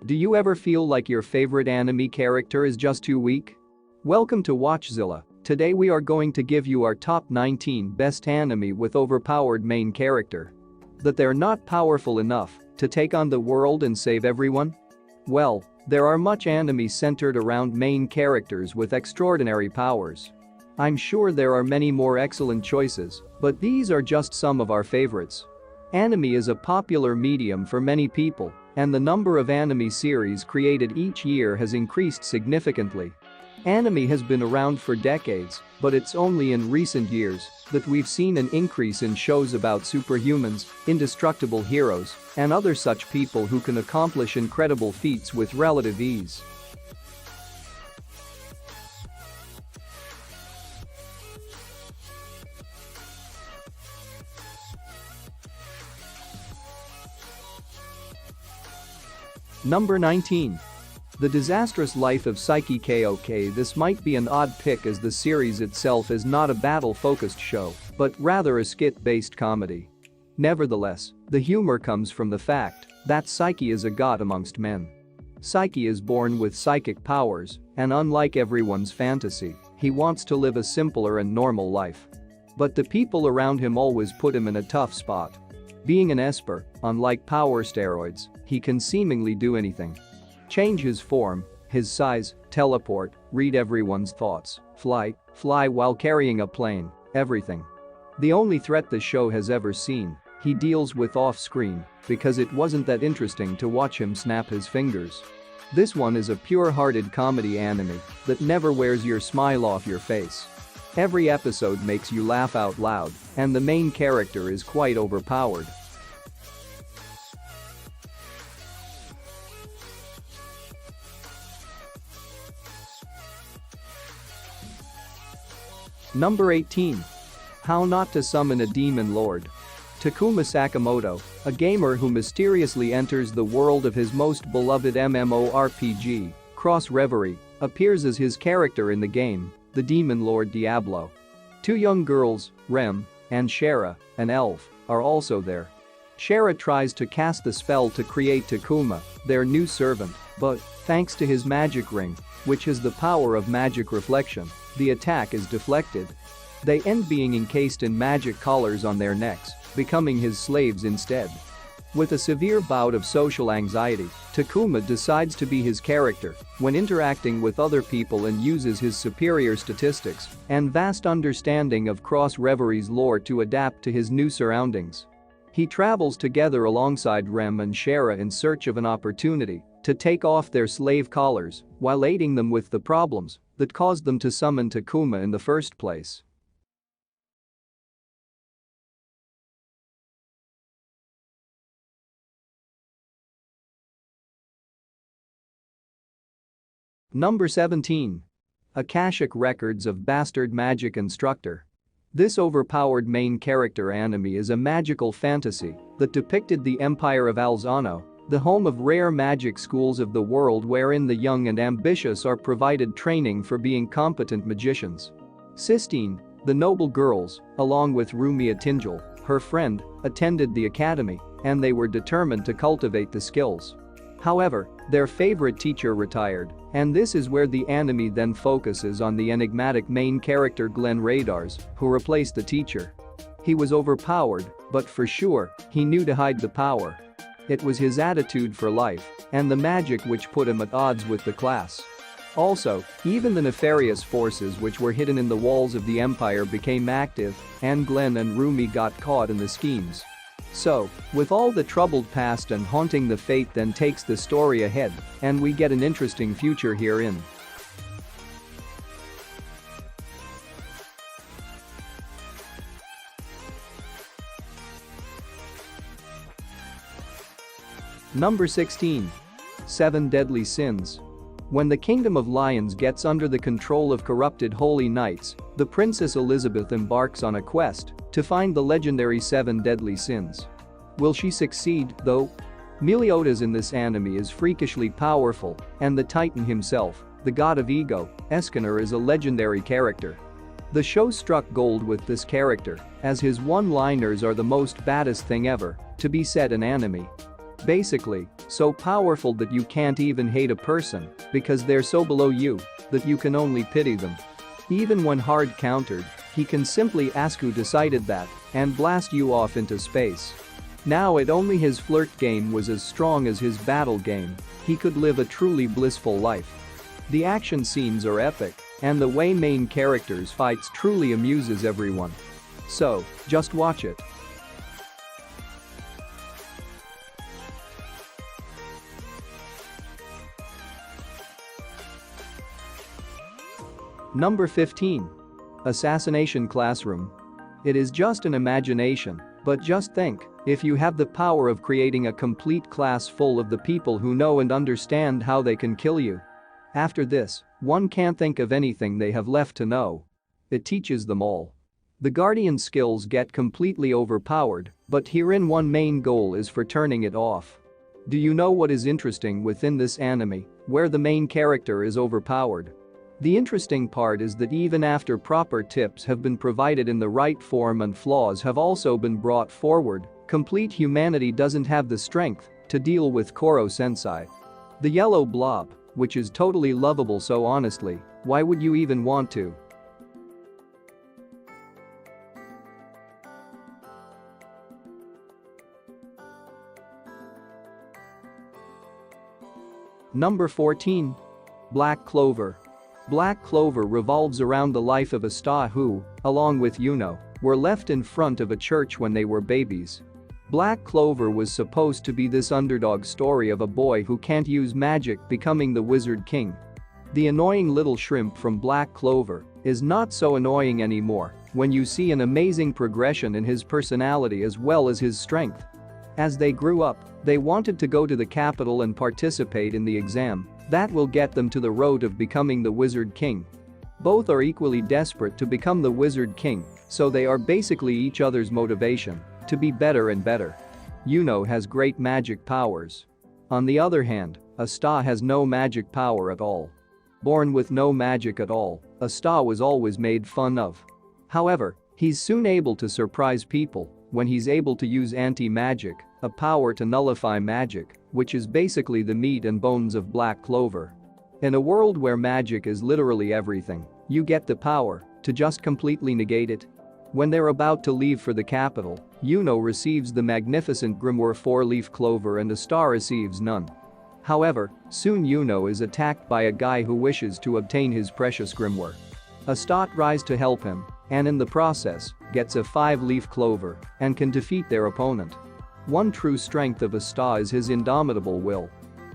Do you ever feel like your favorite anime character is just too weak? Welcome to WatchZilla. Today we are going to give you our top 19 best anime with overpowered main character. That they're not powerful enough to take on the world and save everyone? Well, there are much anime centered around main characters with extraordinary powers. I'm sure there are many more excellent choices, but these are just some of our favorites. Anime is a popular medium for many people, and the number of anime series created each year has increased significantly. Anime has been around for decades, but it's only in recent years that we've seen an increase in shows about superhumans, indestructible heroes, and other such people who can accomplish incredible feats with relative ease. Number 19. The Disastrous Life of Saiki KOK. This might be an odd pick as the series itself is not a battle-focused show, but rather a skit-based comedy. Nevertheless, the humor comes from the fact that Saiki is a god amongst men. Saiki is born with psychic powers, and unlike everyone's fantasy, he wants to live a simpler and normal life. But the people around him always put him in a tough spot. Being an Esper, unlike power steroids, he can seemingly do anything. Change his form, his size, teleport, read everyone's thoughts, fly while carrying a plane, everything. The only threat the show has ever seen, he deals with off-screen because it wasn't that interesting to watch him snap his fingers. This one is a pure-hearted comedy anime that never wears your smile off your face. Every episode makes you laugh out loud, and the main character is quite overpowered. Number 18. How Not to Summon a Demon Lord. Takuma Sakamoto, a gamer who mysteriously enters the world of his most beloved MMORPG, Cross Reverie, appears as his character in the game, the Demon Lord Diablo. Two young girls, Rem and Shara, an elf, are also there. Shara tries to cast the spell to create Takuma, their new servant, but thanks to his magic ring, which has the power of magic reflection, the attack is deflected. They end being encased in magic collars on their necks, becoming his slaves instead. With a severe bout of social anxiety, Takuma decides to be his character when interacting with other people and uses his superior statistics and vast understanding of Cross Reverie's lore to adapt to his new surroundings. He travels together alongside Rem and Shara in search of an opportunity to take off their slave collars while aiding them with the problems that caused them to summon Takuma in the first place. Number 17. Akashic Records of Bastard Magic Instructor. This overpowered main character anime is a magical fantasy that depicted the Empire of Alzano, the home of rare magic schools of the world wherein the young and ambitious are provided training for being competent magicians. Sistine, the noble girls, along with Rumia Tinjal, her friend, attended the academy, and they were determined to cultivate the skills. However, their favorite teacher retired, and this is where the anime then focuses on the enigmatic main character Glenn Radars, who replaced the teacher. He was overpowered, but for sure, he knew to hide the power. It was his attitude for life and the magic which put him at odds with the class. Also, even the nefarious forces which were hidden in the walls of the empire became active, and Glenn and Rumi got caught in the schemes. So, with all the troubled past and haunting the fate then takes the story ahead, and we get an interesting future herein. Number 16. 7 Deadly Sins. When the Kingdom of Lions gets under the control of corrupted holy knights, the Princess Elizabeth embarks on a quest to find the legendary 7 Deadly Sins. Will she succeed, though? Meliodas in this anime is freakishly powerful, and the Titan himself, the god of ego, Escanor, is a legendary character. The show struck gold with this character, as his one-liners are the most baddest thing ever to be said in anime. Basically, so powerful that you can't even hate a person because they're so below you that you can only pity them. Even when hard countered, he can simply ask who decided that and blast you off into space. Now if only his flirt game was as strong as his battle game, he could live a truly blissful life. The action scenes are epic, and the way main characters fights truly amuses everyone. So, just watch it. Number 15. Assassination Classroom. It is just an imagination, but just think, if you have the power of creating a complete class full of the people who know and understand how they can kill you. After this, one can't think of anything they have left to know. It teaches them all. The Guardian skills get completely overpowered, but herein one main goal is for turning it off. Do you know what is interesting within this anime, where the main character is overpowered? The interesting part is that even after proper tips have been provided in the right form and flaws have also been brought forward, complete humanity doesn't have the strength to deal with Koro-sensei. The yellow blob, which is totally lovable, so honestly, why would you even want to? Number 14. Black Clover. Black Clover revolves around the life of a star who, along with Yuno, were left in front of a church when they were babies. Black Clover was supposed to be this underdog story of a boy who can't use magic becoming the Wizard King. The annoying little shrimp from Black Clover is not so annoying anymore when you see an amazing progression in his personality as well as his strength. As they grew up, they wanted to go to the capital and participate in the exam that will get them to the road of becoming the Wizard King. Both are equally desperate to become the Wizard King, so they are basically each other's motivation to be better and better. Yuno has great magic powers. On the other hand, Asta has no magic power at all. Born with no magic at all, Asta was always made fun of. However, he's soon able to surprise people when he's able to use anti-magic, a power to nullify magic, which is basically the meat and bones of Black Clover. In a world where magic is literally everything, you get the power to just completely negate it. When they're about to leave for the capital, Yuno receives the magnificent grimoire 4-leaf clover and Asta receives none. However, soon Yuno is attacked by a guy who wishes to obtain his precious grimoire. Asta tries to help him, and in the process, gets a 5-leaf clover and can defeat their opponent. One true strength of Asta is his indomitable will.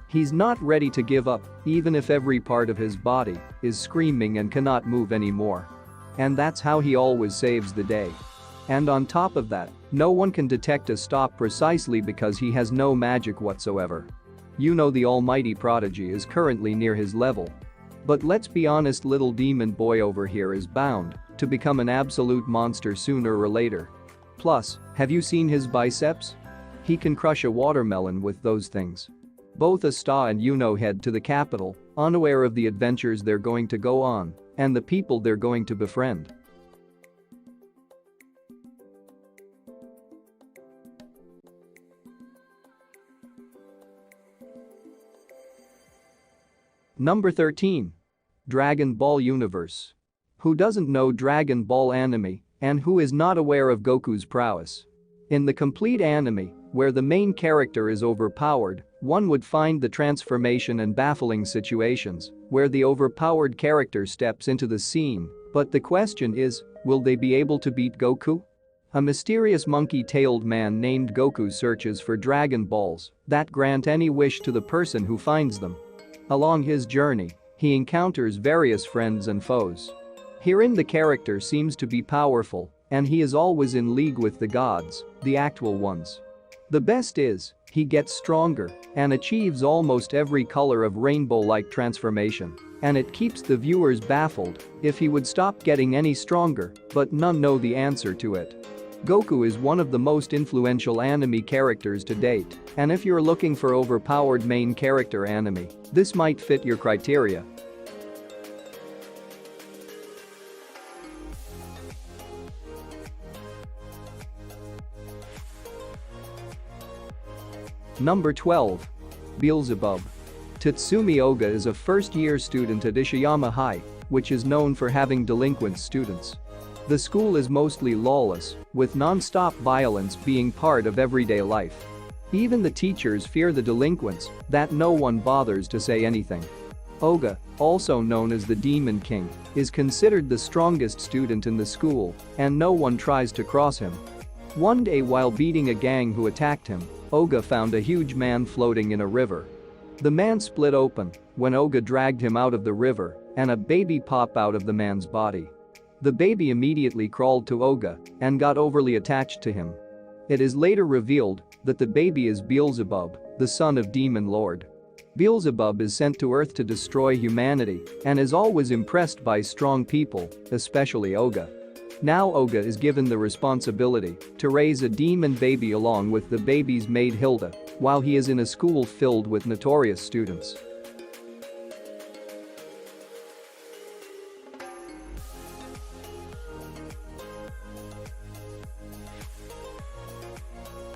He's not ready to give up, even if every part of his body is screaming and cannot move anymore. And that's how he always saves the day. And on top of that, no one can detect Asta precisely because he has no magic whatsoever. Yuno the almighty prodigy is currently near his level. But let's be honest, little demon boy over here is bound to become an absolute monster sooner or later. Plus, have you seen his biceps? He can crush a watermelon with those things. Both Asta and Yuno head to the capital, unaware of the adventures they're going to go on and the people they're going to befriend. Number 13. Dragon Ball Universe. Who doesn't know Dragon Ball anime and who is not aware of Goku's prowess? In the complete anime, where the main character is overpowered, one would find the transformation and baffling situations where the overpowered character steps into the scene, but the question is, will they be able to beat Goku? A mysterious monkey-tailed man named Goku searches for Dragon Balls that grant any wish to the person who finds them. Along his journey, he encounters various friends and foes. Herein the character seems to be powerful, and he is always in league with the gods, the actual ones. The best is, he gets stronger and achieves almost every color of rainbow-like transformation, and it keeps the viewers baffled if he would stop getting any stronger, but none know the answer to it. Goku is one of the most influential anime characters to date, and if you're looking for overpowered main character anime, this might fit your criteria. Number 12. Beelzebub. Tatsumi Oga is a first-year student at Ishiyama High, which is known for having delinquent students. The school is mostly lawless, with non-stop violence being part of everyday life. Even the teachers fear the delinquents, that no one bothers to say anything. Oga, also known as the Demon King, is considered the strongest student in the school, and no one tries to cross him. One day while beating a gang who attacked him, Oga found a huge man floating in a river. The man split open when Oga dragged him out of the river, and a baby popped out of the man's body. The baby immediately crawled to Oga and got overly attached to him. It is later revealed that the baby is Beelzebub, the son of Demon Lord. Beelzebub is sent to Earth to destroy humanity and is always impressed by strong people, especially Oga. Now Oga is given the responsibility to raise a demon baby along with the baby's maid Hilda, while he is in a school filled with notorious students.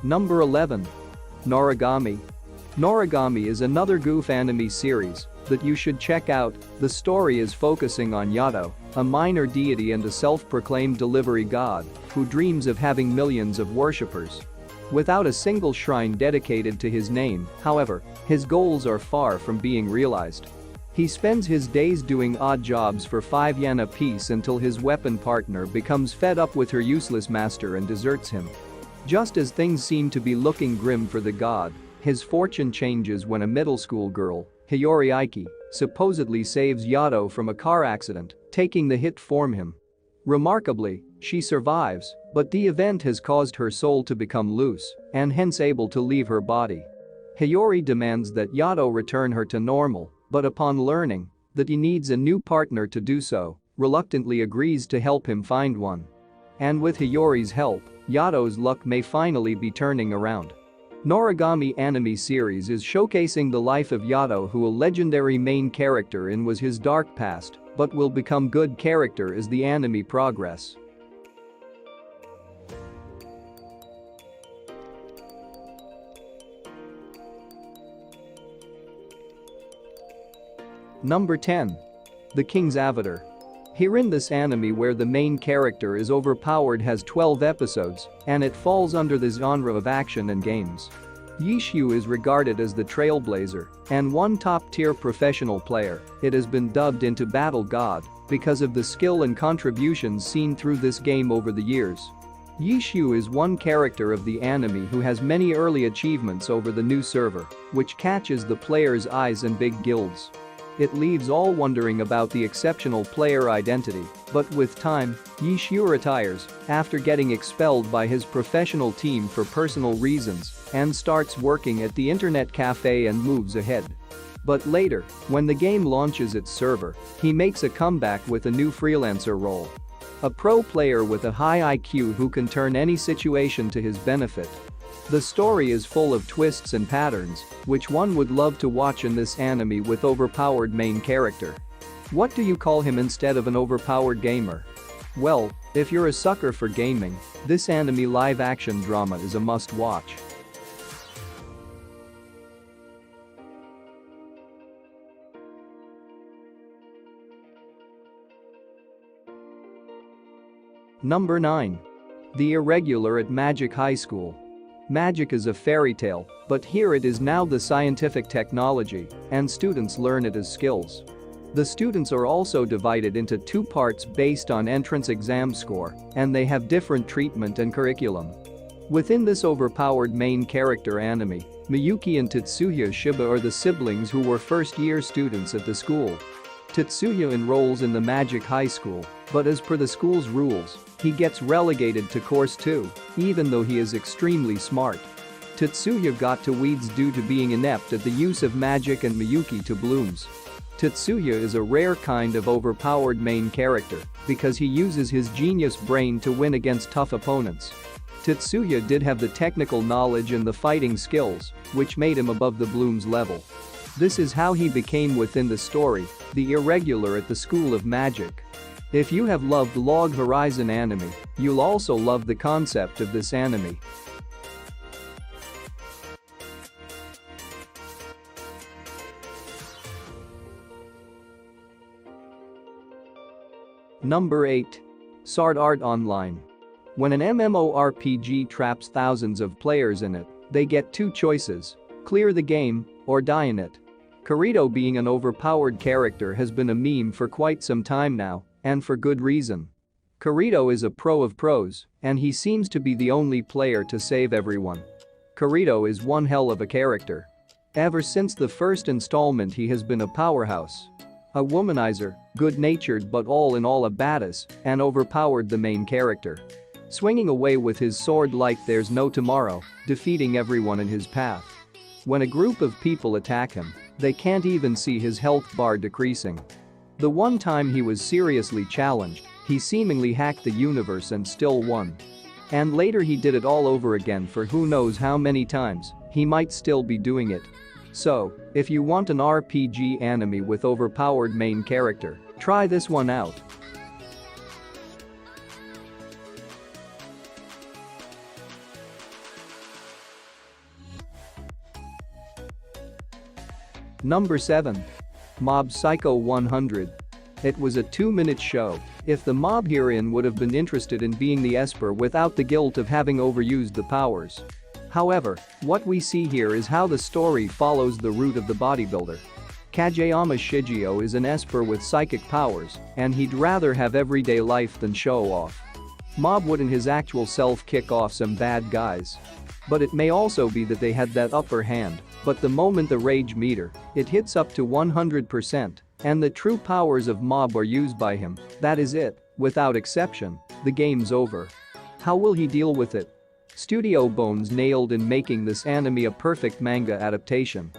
Number 11. Noragami. Noragami is another goof anime series that you should check out. The story is focusing on Yato, a minor deity and a self-proclaimed delivery god who dreams of having millions of worshippers. Without a single shrine dedicated to his name, however, his goals are far from being realized. He spends his days doing odd jobs for 5 yen apiece until his weapon partner becomes fed up with her useless master and deserts him. Just as things seem to be looking grim for the god, his fortune changes when a middle school girl, Hiyori Aiki, supposedly saves Yato from a car accident, taking the hit from him. Remarkably, she survives, but the event has caused her soul to become loose and hence able to leave her body. Hiyori demands that Yato return her to normal, but upon learning that he needs a new partner to do so, reluctantly agrees to help him find one. And with Hiyori's help, Yato's luck may finally be turning around. Noragami anime series is showcasing the life of Yato, who a legendary main character in was his dark past, but will become good character as the anime progress. Number 10. The King's Avatar. Here in this anime, where the main character is Overpowered, has 12 episodes, and it falls under the genre of action and games. Yishu is regarded as the trailblazer and one top-tier professional player. It has been dubbed into Battle God because of the skill and contributions seen through this game over the years. Yishu is one character of the anime who has many early achievements over the new server, which catches the player's eyes and big guilds. It leaves all wondering about the exceptional player identity, but with time, Yishu retires after getting expelled by his professional team for personal reasons and starts working at the internet cafe and moves ahead. But later, when the game launches its server, he makes a comeback with a new freelancer role. A pro player with a high IQ who can turn any situation to his benefit. The story is full of twists and patterns, which one would love to watch in this anime with Overpowered main character. What do you call him instead of an overpowered gamer? Well, if you're a sucker for gaming, this anime live-action drama is a must-watch. Number 9. The Irregular at Magic High School. Magic is a fairy tale, but here it is now the scientific technology, and students learn it as skills. The students are also divided into 2 parts based on entrance exam score, and they have different treatment and curriculum. Within this Overpowered main character anime, Miyuki and Tetsuya Shiba are the siblings who were first-year students at the school. Tetsuya enrolls in the Magic High School, but as per the school's rules, he gets relegated to Course 2, even though he is extremely smart. Tetsuya got to weeds due to being inept at the use of magic and Miyuki to blooms. Tetsuya is a rare kind of overpowered main character because he uses his genius brain to win against tough opponents. Tetsuya did have the technical knowledge and the fighting skills, which made him above the blooms level. This is how he became within the story, the Irregular at the School of Magic. If you have loved Log Horizon anime, you'll also love the concept of this anime. Number 8. Sword Art Online. When an MMORPG traps thousands of players in it, they get two choices: clear the game or die in it. Kirito, being an overpowered character, has been a meme for quite some time now, and for good reason. Kirito is a pro of pros, and he seems to be the only player to save everyone. Kirito is one hell of a character. Ever since the first installment he has been a powerhouse. A womanizer, good-natured but all in all a badass, and overpowered the main character. Swinging away with his sword like there's no tomorrow, defeating everyone in his path. When a group of people attack him, they can't even see his health bar decreasing. The one time he was seriously challenged, he seemingly hacked the universe and still won. And later he did it all over again for who knows how many times, he might still be doing it. So, if you want an RPG anime with overpowered main character, try this one out. Number 7. Mob Psycho 100. It was a 2-minute show. If the mob herein would have been interested in being the Esper without the guilt of having overused the powers. However, what we see here is how the story follows the route of the bodybuilder. Kageyama Shigeo is an Esper with psychic powers, and he'd rather have everyday life than show off. Mob would in his actual self kick off some bad guys. But it may also be that they had that upper hand, but the moment the rage meter, it hits up to 100%, and the true powers of Mob are used by him, that is it, without exception, the game's over. How will he deal with it? Studio Bones nailed in making this anime a perfect manga adaptation.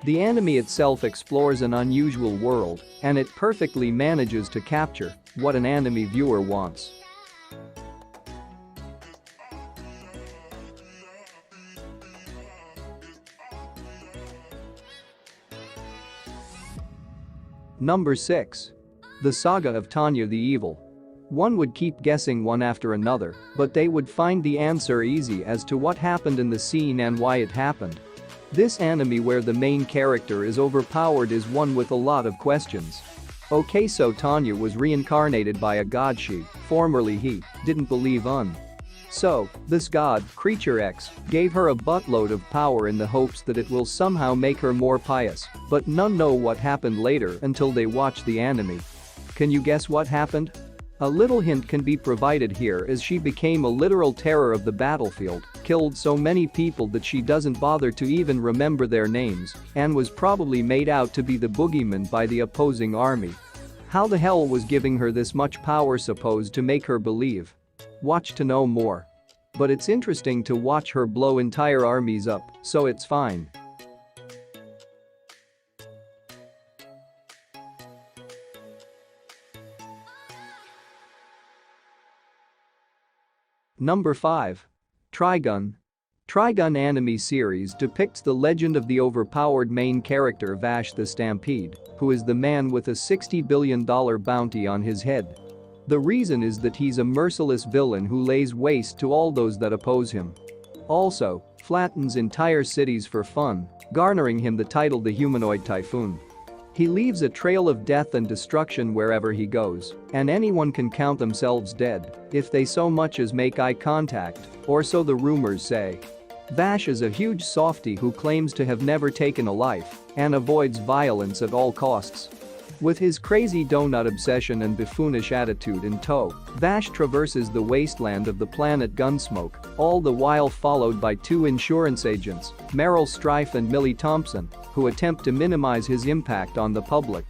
The anime itself explores an unusual world, and it perfectly manages to capture what an anime viewer wants. Number 6. The Saga of Tanya the Evil. One would keep guessing one after another, but they would find the answer easy as to what happened in the scene and why it happened. This anime where the main character is overpowered is one with a lot of questions. Okay, so Tanya was reincarnated by a god she, formerly he, didn't believe in. So, this god, Creature X, gave her a buttload of power in the hopes that it will somehow make her more pious, but none know what happened later until they watch the anime. Can you guess what happened? A little hint can be provided here as she became a literal terror of the battlefield, killed so many people that she doesn't bother to even remember their names, and was probably made out to be the boogeyman by the opposing army. How the hell was giving her this much power supposed to make her believe? Watch to know more. But it's interesting to watch her blow entire armies up, so it's fine. Number 5. Trigun. Trigun anime series depicts the legend of the overpowered main character Vash the Stampede, who is the man with a $60 billion bounty on his head. The reason is that he's a merciless villain who lays waste to all those that oppose him. Also, flattens entire cities for fun, garnering him the title the Humanoid Typhoon. He leaves a trail of death and destruction wherever he goes, and anyone can count themselves dead if they so much as make eye contact, or so the rumors say. Vash is a huge softie who claims to have never taken a life and avoids violence at all costs. With his crazy donut obsession and buffoonish attitude in tow, Vash traverses the wasteland of the planet Gunsmoke, all the while followed by two insurance agents, Meryl Streep and Millie Thompson, who attempt to minimize his impact on the public.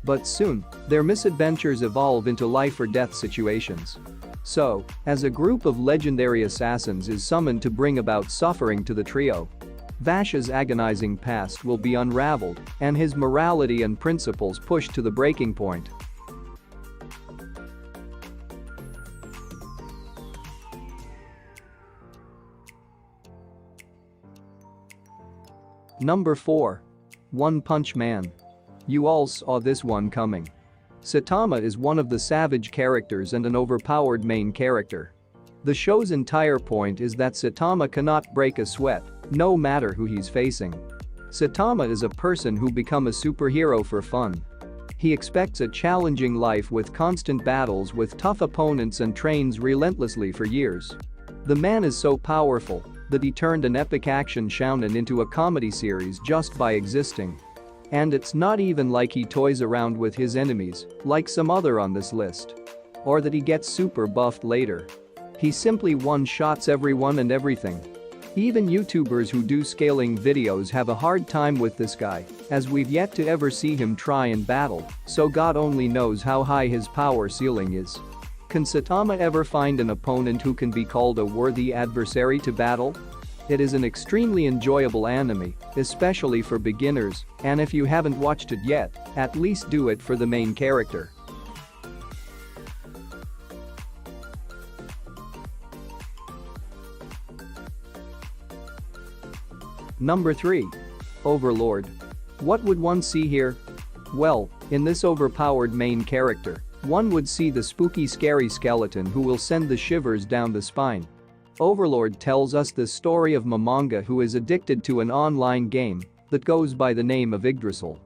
But soon, their misadventures evolve into life-or-death situations. So, as a group of legendary assassins is summoned to bring about suffering to the trio, Vash's agonizing past will be unraveled and his morality and principles pushed to the breaking point. Number 4. One Punch Man. You all saw this one coming. Saitama is one of the savage characters and an overpowered main character. The show's entire point is that Saitama cannot break a sweat, no matter who he's facing. Saitama is a person who become a superhero for fun. He expects a challenging life with constant battles with tough opponents and trains relentlessly for years. The man is so powerful that he turned an epic action shounen into a comedy series just by existing. And it's not even like he toys around with his enemies, like some other on this list. Or that he gets super buffed later. He simply one-shots everyone and everything. Even YouTubers who do scaling videos have a hard time with this guy, as we've yet to ever see him try and battle, so God only knows how high his power ceiling is. Can Saitama ever find an opponent who can be called a worthy adversary to battle? It is an extremely enjoyable anime, especially for beginners, and if you haven't watched it yet, at least do it for the main character. Number 3. Overlord. What would one see here? Well, in this overpowered main character, one would see the spooky scary skeleton who will send the shivers down the spine. Overlord tells us the story of Momonga who is addicted to an online game that goes by the name of Yggdrasil.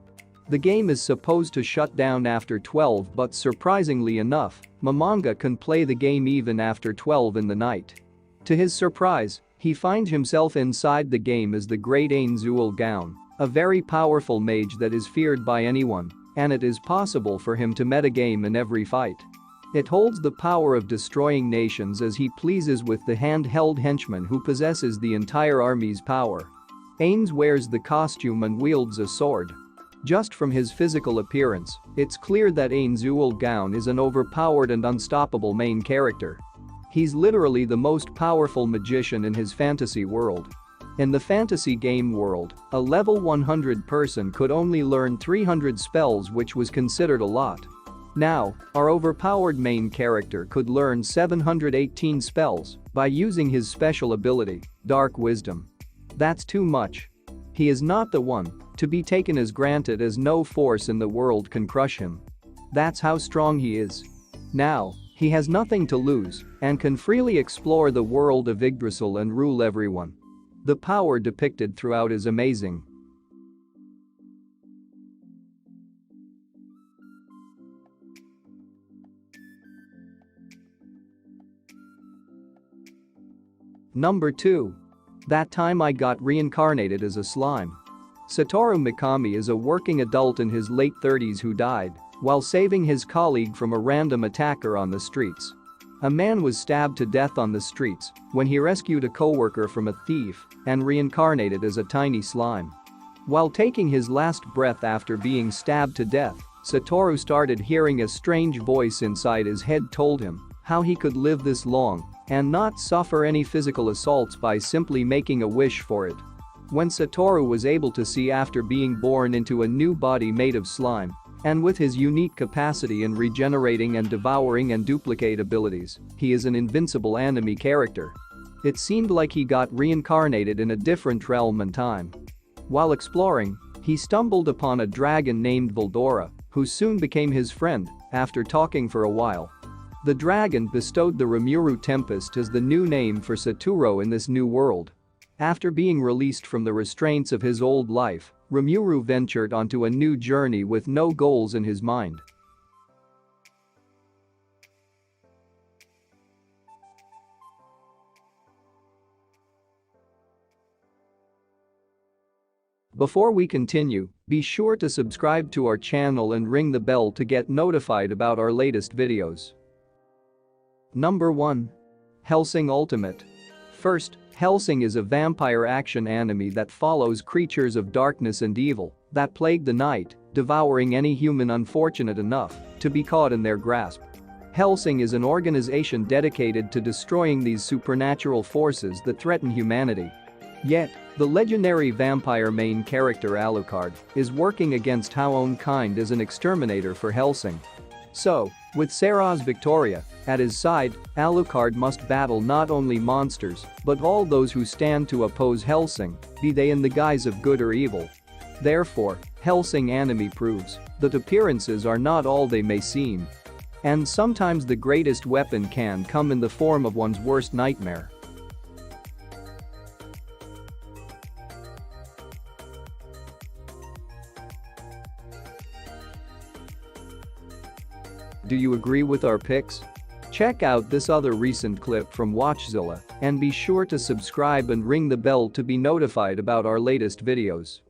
The game is supposed to shut down after 12, but surprisingly enough, Momonga can play the game even after 12 in the night. To his surprise, he finds himself inside the game as the great Ogal, a very powerful mage that is feared by anyone, and it is possible for him to metagame in every fight. It holds the power of destroying nations as he pleases with the handheld henchman who possesses the entire army's power. Ains wears the costume and wields a sword. Just from his physical appearance, it's clear that Ogal is an overpowered and unstoppable main character. He's literally the most powerful magician in his fantasy world. In the fantasy game world, a level 100 person could only learn 300 spells, which was considered a lot. Now, our overpowered main character could learn 718 spells by using his special ability, Dark Wisdom. That's too much. He is not the one to be taken as granted, as no force in the world can crush him. That's how strong he is. Now, he has nothing to lose and can freely explore the world of Yggdrasil and rule everyone. The power depicted throughout is amazing. Number 2. That time I got reincarnated as a slime. Satoru Mikami is a working adult in his late 30s who died while saving his colleague from a random attacker on the streets. A man was stabbed to death on the streets when he rescued a coworker from a thief and reincarnated as a tiny slime. While taking his last breath after being stabbed to death, Satoru started hearing a strange voice inside his head told him how he could live this long and not suffer any physical assaults by simply making a wish for it. When Satoru was able to see after being born into a new body made of slime, and with his unique capacity in regenerating and devouring and duplicate abilities, he is an invincible anime character. It seemed like he got reincarnated in a different realm and time. While exploring, he stumbled upon a dragon named Veldora, who soon became his friend after talking for a while. The dragon bestowed the Rimuru Tempest as the new name for Satoru in this new world. After being released from the restraints of his old life, Rimuru ventured onto a new journey with no goals in his mind. Before we continue, be sure to subscribe to our channel and ring the bell to get notified about our latest videos. Number 1. Hellsing Ultimate. First, Hellsing is a vampire action anime that follows creatures of darkness and evil that plague the night, devouring any human unfortunate enough to be caught in their grasp. Hellsing is an organization dedicated to destroying these supernatural forces that threaten humanity. Yet, the legendary vampire main character Alucard is working against his own kind as an exterminator for Hellsing. So, with Seraz Victoria at his side, Alucard must battle not only monsters but all those who stand to oppose Hellsing, be they in the guise of good or evil. Therefore, Hellsing anime proves that appearances are not all they may seem. And sometimes the greatest weapon can come in the form of one's worst nightmare. Do you agree with our picks? Check out this other recent clip from WatchZilla and be sure to subscribe and ring the bell to be notified about our latest videos.